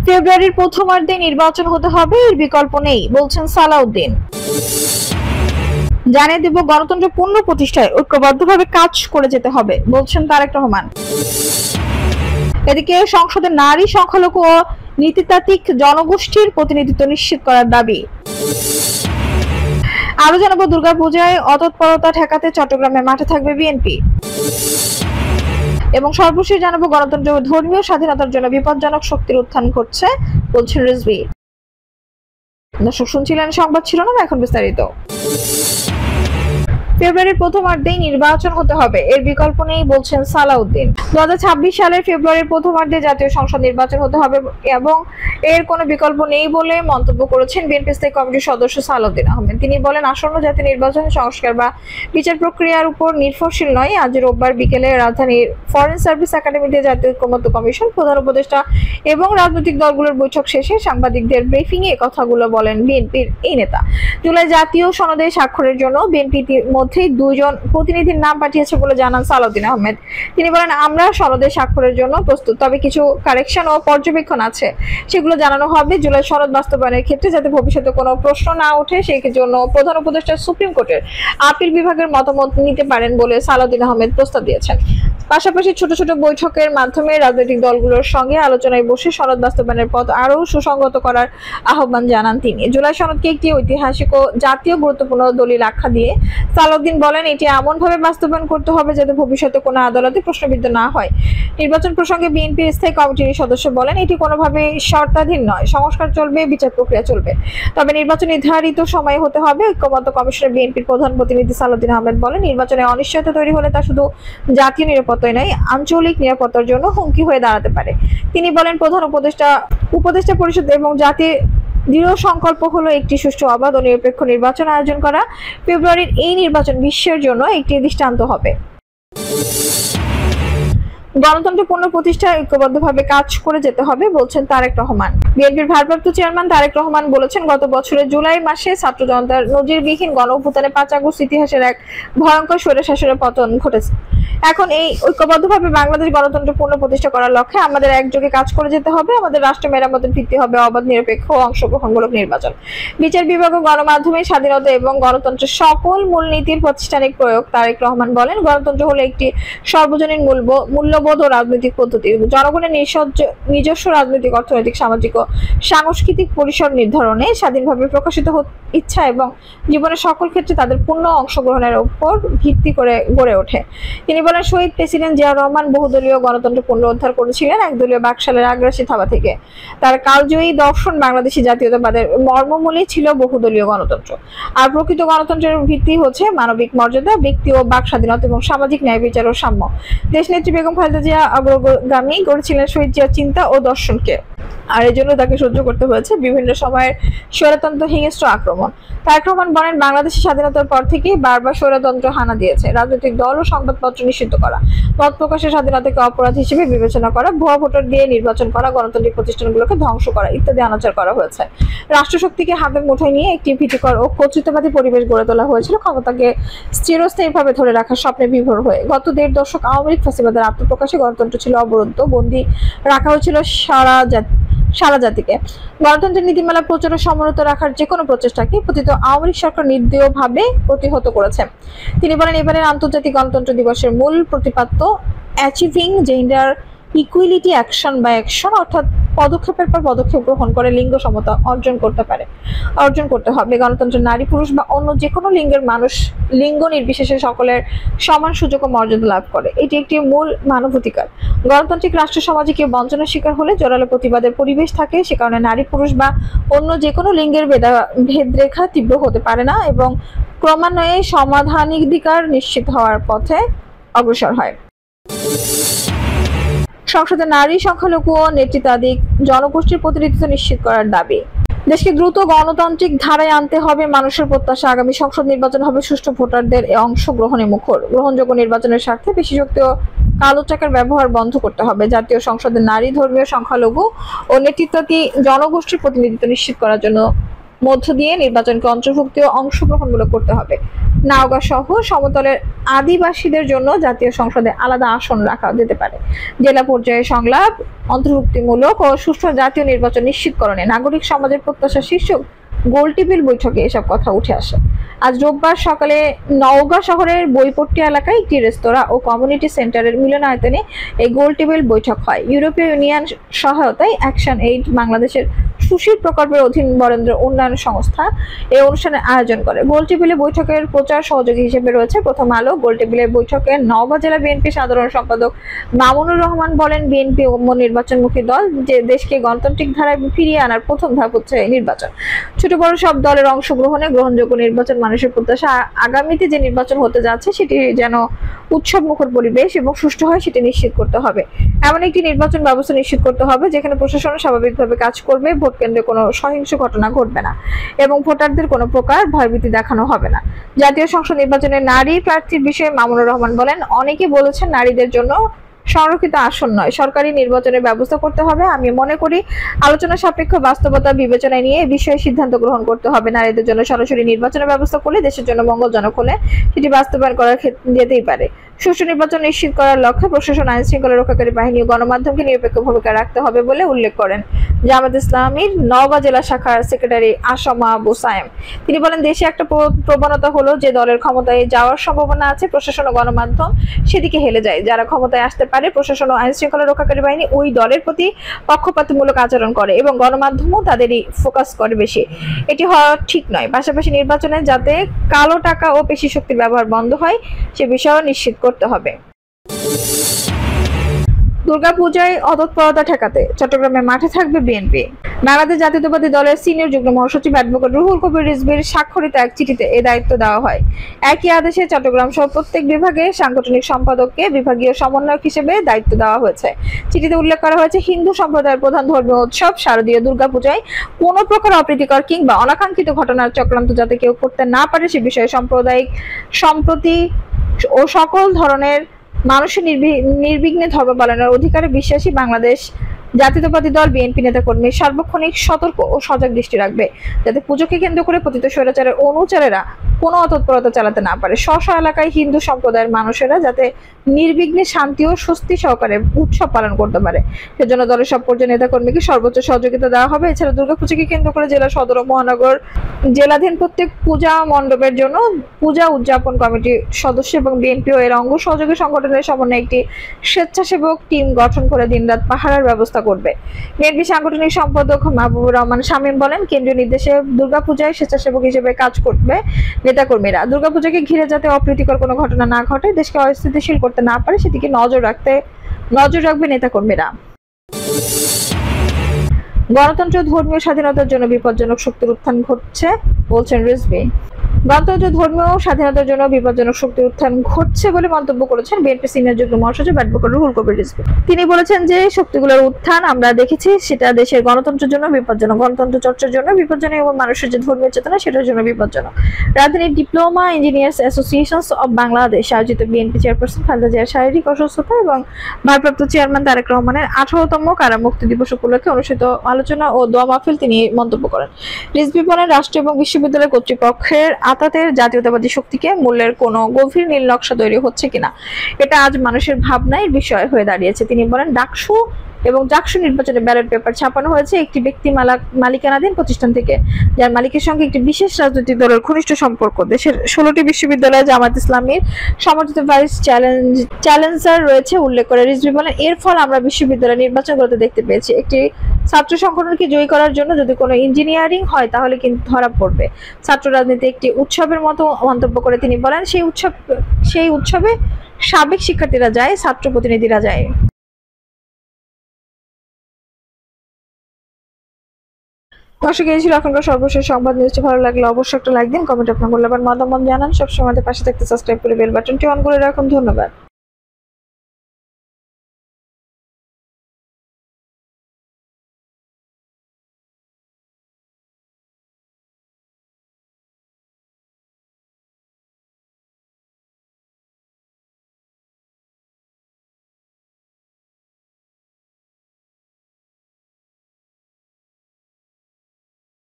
ফেব্রুয়ারির প্রথমার্ধে নির্বাচন হতে হবে, এর বিকল্প নেই বলছেন সালাউদ্দিন। জানিয়ে দেব, গণতন্ত্র পূর্ণ প্রতিষ্ঠায় ঐক্যবদ্ধভাবে কাজ করে যেতে হবে বলছেন তারেক রহমান। এদিকে সংসদে নারী সংখ্যালঘু ও নীতিতাত্ত্বিক জনগোষ্ঠীর প্রতিনিধিত্ব নিশ্চিত করার দাবি। আরো জানাবো, দুর্গাপূজায় অতৎপরতা ঠেকাতে চট্টগ্রামে মাঠে থাকবে বিএনপি। এবং সর্বশেষ জানাবো, গণতন্ত্র ও ধর্মীয় স্বাধীনতার জন্য বিপজ্জনক শক্তির উত্থান ঘটছে বলছেন রিজভী। দর্শক, শুনছিলেন সংবাদ শিরোনাম, এখন বিস্তারিত। ফেব্রুয়ারির প্রথমার্ধেই নির্বাচন হতে হবে, এর বিকল্প নেই বলছেন সালাউদ্দিন। 2026 সালের ফেব্রুয়ারির প্রথমার্ধে জাতীয় সংসদ নির্বাচন হতে হবে এবং এর কোনো বিকল্প নেই বলে মন্তব্য করেছেন বিএনপি স্থায়ী কমিটির সদস্য সালাউদ্দিন আহমেদ। তিনি বলেন, আসন্ন জাতীয় নির্বাচন সংস্কার বা বিচার প্রক্রিয়ার উপর নির্ভরশীল নয়। আজ রোববার বিকেলে রাজধানীর ফরেন সার্ভিস একাডেমিতে জাতীয় ঐকমত্য কমিশন, প্রধান উপদেষ্টা এবং রাজনৈতিক দলগুলোর বৈঠক শেষে সাংবাদিকদের ব্রিফিং এ কথাগুলো বলেন বিএনপির এই নেতা। জুলাই জাতীয় সনদে স্বাক্ষরের জন্য বিএনপি মধ্যেই 2 জন প্রতিনিধির নাম পাঠিয়েছে বলে জানান সালাউদ্দিন আহমেদ। তিনি বলেন, আমরা সনদে স্বাক্ষরের জন্য প্রস্তুত, তবে কিছু কারেকশন ও পর্যবেক্ষণ আছে, সেগুলো জানানো হবে জুলাই সনদ বাস্তবায়নের ক্ষেত্রে, যাতে ভবিষ্যতে কোনো প্রশ্ন না ওঠে। সেই জন্য প্রধান উপদেষ্টা সুপ্রিম কোর্টের আপিল বিভাগের মতামত নিতে পারেন বলে সালাউদ্দিন আহমেদ প্রস্তাব দিয়েছেন। পাশাপাশি ছোট ছোট বৈঠকের মাধ্যমে রাজনৈতিক দলগুলোর সঙ্গে আলোচনায় বসে সনদ বাস্তবায়নের পথ আরও সুসংগত করার আহ্বান জানান তিনি। জুলাই সনদকে একটি ঐতিহাসিক ও জাতীয় গুরুত্বপূর্ণ দলিল আখ্যা দিয়ে সালাউদ্দিন বলেন, এটি এমনভাবে বাস্তবায়ন করতে হবে যাতে ভবিষ্যতে কোনো আদালতে প্রশ্নবিদ্ধ না হয়। নির্বাচন প্রসঙ্গে বিএনপির স্থায়ী কমিটির সদস্য বলেন, এটি কোনোভাবেই শর্তাধীন নয়, সংস্কার চলবে, বিচার প্রক্রিয়া চলবে, তবে নির্বাচন নির্ধারিত সময়ে হতে হবে। ঐক্যমত্য কমিশনের বিএনপির প্রধান প্রতিনিধি সালাউদ্দিন আহমেদ বলেন, নির্বাচনে অনিশ্চয়তা তৈরি হলে তা শুধু জাতীয় নিরাপত্তাই নয়, আঞ্চলিক নিরাপত্তার জন্য হুমকি হয়ে দাঁড়াতে পারে। তিনি বলেন, প্রধান উপদেষ্টা পরিষদ এবং জাতির দৃঢ় সংকল্প হলো একটি সুষ্ঠু, অবাধ ও নিরপেক্ষ নির্বাচন আয়োজন করা। ফেব্রুয়ারির এই নির্বাচন বিশ্বের জন্য একটি দৃষ্টান্ত হবে। গণতন্ত্র পূর্ণ প্রতিষ্ঠায় ঐক্যবদ্ধভাবে কাজ করে যেতে হবে বলছেন তারেক রহমান। বিএনপির ভারপ্রাপ্ত চেয়ারম্যান তারেক রহমান বলেছেন, গত বছরের জুলাই মাসে ছাত্র জনতার নজিরবিহীন গণ অভ্যুত্থানে 5 আগস্ট ইতিহাসের এক ভয়ঙ্কর স্বৈরশাসনের পতন ঘটেছে। এখন এই ঐক্যবদ্ধভাবে বাংলাদেশ গণতন্ত্র পূর্ণ প্রতিষ্ঠা করার লক্ষ্যে আমাদের একযোগে কাজ করে যেতে হবে। আমাদের রাষ্ট্র মেরামতের ভিত্তি হবে অবাধ, নিরপেক্ষ ও অংশগ্রহণমূলক নির্বাচন, বিচার বিভাগ ও গণমাধ্যমের স্বাধীনতা এবং গণতন্ত্রের সকল মূলনীতির প্রাতিষ্ঠানিক প্রয়োগ। তারেক রহমান বলেন, গণতন্ত্র হলো একটি সর্বজনীন মূল্যবোধ ও রাজনৈতিক পদ্ধতি। জনগণের নিজস্ব রাজনৈতিক, অর্থনৈতিক, সামাজিক ও সাংস্কৃতিক পরিসর নির্ধারণে স্বাধীনভাবে প্রকাশিত ইচ্ছা এবং জীবনের সকল ক্ষেত্রে তাদের পূর্ণ অংশগ্রহণের উপর ভিত্তি করে গড়ে ওঠে। তিনি বলেন, শহীদ প্রেসিডেন্ট জিয়া রহমান বহুদলীয় গণতন্ত্র পুনরুদ্ধার করেছিলেন একদলীয় বাকশালের আগ্রাসী থাবা থেকে। তার কালজয়ী দর্শন বাংলাদেশি জাতীয়তাবাদের মর্মমূলই ছিল বহুদলীয় গণতন্ত্র। আর প্রকৃত গণতন্ত্রের ভিত্তি হচ্ছে মানবিক মর্যাদা, ব্যক্তি ও বাক স্বাধীনতা এবং সামাজিক ন্যায় বিচার ও সাম্য। দেশনেত্রী বেগম খালেদা জিয়া অগ্রগামী করেছিলেন শহীদ জিয়ার চিন্তা ও দর্শনকে, আর এই জন্য তাকে সহ্য করতে হয়েছে বিভিন্ন সময়ের স্বৈরতন্ত্র, হিংস্র আক্রমণ। তারেক রহমান বলেন, বাংলাদেশের স্বাধীনতার পর থেকে বারবার স্বৈরতন্ত্র হানা দিয়েছে। রাজনৈতিক দল ও সংবাদপত্র নিষিদ্ধ করা, মত প্রকাশের স্বাধীনতাকে অপরাধ হিসেবে বিবেচনা করা, ভুয়া ভোটার দিয়ে নির্বাচন করা, গণতান্ত্রিক প্রতিষ্ঠানগুলোকে ধ্বংস করা ইত্যাদি অনাচার করা হয়েছে। রাষ্ট্রশক্তিকে হাতের মুঠোয় নিয়ে একটি ভীতিকর ও কর্তৃত্ববাদী পরিবেশ গড়ে তোলা হয়েছিল, ক্ষমতাকে চিরস্থায়ীভাবে ধরে রাখার স্বপ্নে বিভোর হয়ে। গত 1.5 দশক আওয়ামী লীগ ফ্যাসিবাদের আত্মপ্রকাশে গণতন্ত্র ছিল অবরুদ্ধ, বন্দী রাখা হয়েছিল সারা জাতিকে। গণতন্ত্রের নীতিমালা প্রচার ও সমুন্নত রাখার যে কোনো প্রচেষ্টাকে পতিত আওয়ামী লীগ সরকার নির্দয়ভাবে প্রতিহত করেছে। তিনি বলেন, এবারের আন্তর্জাতিক গণতন্ত্র দিবসের মূল প্রতিপাদ্য অ্যাচিভিং জেন্ডার ইকুয়ালিটি অ্যাকশন বা অ্যাকশন, অর্থাৎ পদক্ষেপের পর পদক্ষেপ গ্রহণ করে লিঙ্গ সমতা অর্জন করতে হবে। গণতন্ত্র নারী, পুরুষ বা অন্য যে কোনো লিঙ্গের মানুষ লিঙ্গ নির্বিশেষে সকলের সমান সুযোগ ও মর্যাদা লাভ করে। এটি একটি মূল মানবাধিকার। গণতান্ত্রিক রাষ্ট্র সমাজে কেউ বঞ্চনার শিকার হলে জোরালো প্রতিবাদের পরিবেশ থাকে। সে কারণে নারী, পুরুষ বা অন্য যে কোনো লিঙ্গের ভেদরেখা তীব্র হতে পারে না এবং ক্রমান্বয়ে সমাধানাধিকার নিশ্চিত হওয়ার পথে অগ্রসর হয়। সংসদে নারী সংখ্যালঘু ও নেতৃত্বাধিক জনগোষ্ঠীর প্রতিনিধিত্ব নিশ্চিত করার দাবি। দেশকে দ্রুত গণতান্ত্রিক ধারায় আনতে হবে মানুষের প্রত্যাশা। আগামী সংসদ নির্বাচন হবে সুষ্ঠু, ভোটারদের অংশগ্রহণে মুখর। গ্রহণযোগ্য নির্বাচনের স্বার্থে বিশেষায়িত কালো টাকার ব্যবহার বন্ধ করতে হবে। জাতীয় সংসদে নারী, ধর্মীয় সংখ্যালঘু ও নেতৃত্বাধিক জনগোষ্ঠীর প্রতিনিধিত্ব নিশ্চিত করার জন্য মধ্য দিয়ে নির্বাচনকে অন্তর্ভুক্তি ও অংশগ্রহণমূলক করতে হবে। নওগাঁ সহ সমতলের আদিবাসীদের জন্য জাতীয় সংসদে আলাদা আসন রাখা যেতে পারে। জেলা পর্যায়ে সংলাপ, অন্তর্ভুক্তিমূলক ও সুষ্ঠু জাতীয় নির্বাচন নিশ্চিতকরণে নাগরিক সমাজের প্রত্যাশা শীর্ষক গোলটেবিল বৈঠকে এসব কথা উঠে আসে। আজ রোববার সকালে নওগাঁ শহরের বইপট্টি এলাকায় একটি রেস্তোরাঁ ও কমিউনিটি সেন্টারের মিলনায়তনে এই গোলটেবিল বৈঠক হয়। ইউরোপীয় ইউনিয়ন সহায়তায় অ্যাকশন এইড বাংলাদেশের সুশীল প্রকল্পের অধীন বরেন্দ্র উন্নয়ন সংস্থা এই অনুষ্ঠানের আয়োজন করে। গোলটেবিলে বৈঠকের প্রচার সহযোগী হিসেবে রয়েছে প্রথম আলো। গোলটেবিলের বৈঠকে নওগাঁ জেলা বিএনপি সাধারণ সম্পাদক মামুনুর রহমান বলেন, বিএনপি নির্বাচনমুখী দল, যে দেশকে গণতান্ত্রিক ধারায় ফিরিয়ে আনার প্রথম ধাপ হচ্ছে নির্বাচন। ছোট বড় সব দলের অংশগ্রহণে গ্রহণযোগ্য নির্বাচন মানুষের প্রত্যাশা। আগামীতে যে নির্বাচন হতে যাচ্ছে সেটি যেন উৎসব মুখর পরিবেশ এবং সুষ্ঠু হয় সেটি নিশ্চিত করতে হবে। এমন একটি নির্বাচন ব্যবস্থা নিশ্চিত করতে হবে যেখানে প্রশাসন স্বাভাবিকভাবে কাজ করবে, ভোট কেন্দ্রে কোনো সহিংস ঘটনা ঘটবে না এবং ভোটারদের কোনো প্রকার ভয়ভীতি দেখানো হবে না। জাতীয় সংসদ নির্বাচনে নারী প্রার্থীর বিষয়ে মামুনুর রহমান বলেন, অনেকে বলেছেন নারীদের জন্য সংরক্ষিত আসন নয়, সরকারি নির্বাচনের ব্যবস্থা করতে হবে। আমি মনে করি আলোচনা সাপেক্ষ বাস্তবতা বিবেচনায় নিয়ে এই বিষয়ে সিদ্ধান্ত গ্রহণ করতে হবে। নারীদের জন্য সরাসরি নির্বাচনের ব্যবস্থা করলে দেশের জন্য মঙ্গলজনক হলে সেটি বাস্তবায়ন করার ক্ষেত্রে যেতেই পারে। সুষ্ঠু নির্বাচন নিশ্চিত করার লক্ষ্যে প্রশাসন, আইন শৃঙ্খলা রক্ষাকারী বাহিনী ও গণমাধ্যমকে নিরপেক্ষ ভূমিকা রাখতে হবে বলে উল্লেখ করেন জামায়াত ইসলামীর নওগাঁ জেলা শাখার সেক্রেটারি আসমা আবু সায়েম। তিনি বলেন, দেশে একটা প্রবণতা হলো যে দলের ক্ষমতায় যাওয়ার সম্ভাবনা আছে প্রশাসন ও গণমাধ্যম সেদিকে হেলে যায়। যারা ক্ষমতায় আসতে পারে প্রশাসন ও আইন শৃঙ্খলা রক্ষাকারী বাহিনী ওই দলের প্রতি পক্ষপাতমূলক আচরণ করে এবং গণমাধ্যমও তাদেরই ফোকাস করে বেশি। এটি হওয়া ঠিক নয়। পাশাপাশি নির্বাচনে যাতে কালো টাকা ও পেশি শক্তির ব্যবহার বন্ধ হয় সে বিষয়ও নিশ্চিত করতে হবে। দুর্গাপূজায় অতৎপরতা ঠেকাতে চট্টগ্রামে মাঠে থাকবে বিএনপি। বাংলাদেশ জাতীয়তাবাদী দলের সিনিয়র যুগ্ম মহাসচিব অ্যাডভোকেট রুহুল কবির রিজভীর স্বাক্ষরিত এক চিঠিতে এ দায়িত্ব দেওয়া হয়। একই আদেশে চট্টগ্রাম সহ প্রত্যেক বিভাগে সাংগঠনিক সম্পাদককে বিভাগীয় সমন্বয়ক হিসেবে দায়িত্ব দেওয়া হয়েছে। চিঠিতে উল্লেখ করা হয়েছে, হিন্দু সম্প্রদায়ের প্রধান ধর্মীয় উৎসব শারদীয় দুর্গাপূজায় কোনো প্রকার অপ্রীতিকর কিংবা অনাকাঙ্ক্ষিত ঘটনার চক্রান্ত যাতে কেউ করতে না পারে সে বিষয়ে সাম্প্রদায়িক সম্প্রতি ও সকল ধরনের মানুষের নির্বিঘ্নে ধর্ম পালনের অধিকারে বিশ্বাসী বাংলাদেশ জাতীয়তাবাদী দল বিএনপি নেতাকর্মী সার্বক্ষণিক সতর্ক ও সজাগ দৃষ্টি রাখবে যাতে পুজোকে কেন্দ্র করে পতিত স্বৈরাচারের অনুচারেরা কোনো অতৎপরতা চালাতে না পারে। স্ব এলাকায় হিন্দু সম্প্রদায়ের মানুষেরা যাতে নির্বিঘ্নে শান্তি ও স্বস্তি সহকারে উৎসব পালন করতে পারে সেজন্য দলের সব পর্যায়ের নেতাকর্মীকে সর্বোচ্চ সহযোগিতা দেওয়া হবে। এছাড়া দুর্গাপূজাকে কেন্দ্র করে জেলা সদর ও মহানগর জেলাধীন প্রত্যেক পূজা মণ্ডপের জন্য পূজা উদযাপন কমিটির সদস্য এবং বিএনপি ও এর অঙ্গ সহযোগী সংগঠনের সমন্বয়ে একটি স্বেচ্ছাসেবক টিম গঠন করে দিনরাত পাহারার ব্যবস্থা করবে। বিএনপি সাংগঠনিক সম্পাদক মাহবুবুর রহমান শামীম বলেন, কেন্দ্রীয় নির্দেশে দুর্গাপূজায় স্বেচ্ছাসেবক হিসেবে কাজ করবে নেতাকর্মীরা। দুর্গাপূজাকে ঘিরে যাতে অপ্রীতিকর কোনো ঘটনা না ঘটে, দেশকে অস্থিতিশীল করতে না পারে সেদিকে নজর রাখবে নেতাকর্মীরা। গণতন্ত্র ধর্মীয় স্বাধীনতার জন্য বিপজ্জনক শক্তির উত্থান ঘটছে বলছেন রিজভী। গণতন্ত্র ধর্মীয় স্বাধীনতার জন্য বিপজ্জনক শক্তির উত্থান ঘটছে বলে মন্তব্য করেছেন বিএনপি সিনিয়র যুগ্ম মহাসচিব অ্যাডভোকেট রুহুল কবির রিজভী। তিনি বলেছেন যে শক্তিগুলোর উত্থান আমরা দেখেছি সেটা দেশের গণতন্ত্রের জন্য বিপজ্জনক, গণতন্ত্র চর্চার জন্য বিপজ্জনক এবং মানুষের যে ধর্মীয় চেতনা সেটার জন্য বিপজ্জনক। রাজধানীর diploma engineers associations of Bangladesh আয়োজিত বিএনপি চেয়ারপারসন খালেদা জিয়ার শারীরিক অসুস্থতা এবং ভারপ্রাপ্ত চেয়ারম্যান তারেক রহমানের 18তম কারামুক্তি দিবস উপলক্ষে অনুষ্ঠিত আলোচনা ও দোয়া মাহফিল তিনি মন্তব্য করেন। রিজভী বলেন, রাষ্ট্র এবং বিশ্ববিদ্যালয় কর্তৃপক্ষের আতাতের জাতীয়তাবাদী শক্তিকে মূল্যের কোনো গভীর নীল নকশা তৈরি হচ্ছে কিনা এটা আজ মানুষের ভাবনার বিষয় হয়ে দাঁড়িয়েছে। তিনি বলেন, ডাকসু এবং জাকসু নির্বাচনে ব্যালট পেপার ছাপানো হয়েছে একটি ব্যক্তি মালিকানাধীন প্রতিষ্ঠান থেকে, যার মালিকের সঙ্গে একটি বিশেষ রাজনৈতিক দলের ঘনিষ্ঠ সম্পর্ক। দেশের 16টি বিশ্ববিদ্যালয়ে জামায়াত ইসলামীর সমর্থিত ভাইস চ্যালেঞ্জার রয়েছে উল্লেখ করে রিজভী বলেন, এর ফল আমরা বিশ্ববিদ্যালয় নির্বাচনগুলোতে দেখতে পেয়েছি। একটি ছাত্র সংগঠনকে জয়ী করার জন্য যদি কোনো ইঞ্জিনিয়ারিং হয় তাহলে কিন্তু ধরা পড়বে। ছাত্র রাজনীতি একটি উৎসবের মতো মন্তব্য করে তিনি বলেন, সেই উৎসবে সাবেক শিক্ষার্থীরা যায়, ছাত্র প্রতিনিধিরা যায়। দর্শক, এই ছিল এখনকার সর্বশেষ সংবাদ। নিউজটি ভালো লাগলে অবশ্যই একটা লাইক দিন, কমেন্ট আপনার মূল্যবান মতামত জানান। সবসময় আমাদের পাশে থাকতে সাবস্ক্রাইব করে বেল বাটনটি অন করে রাখুন। ধন্যবাদ।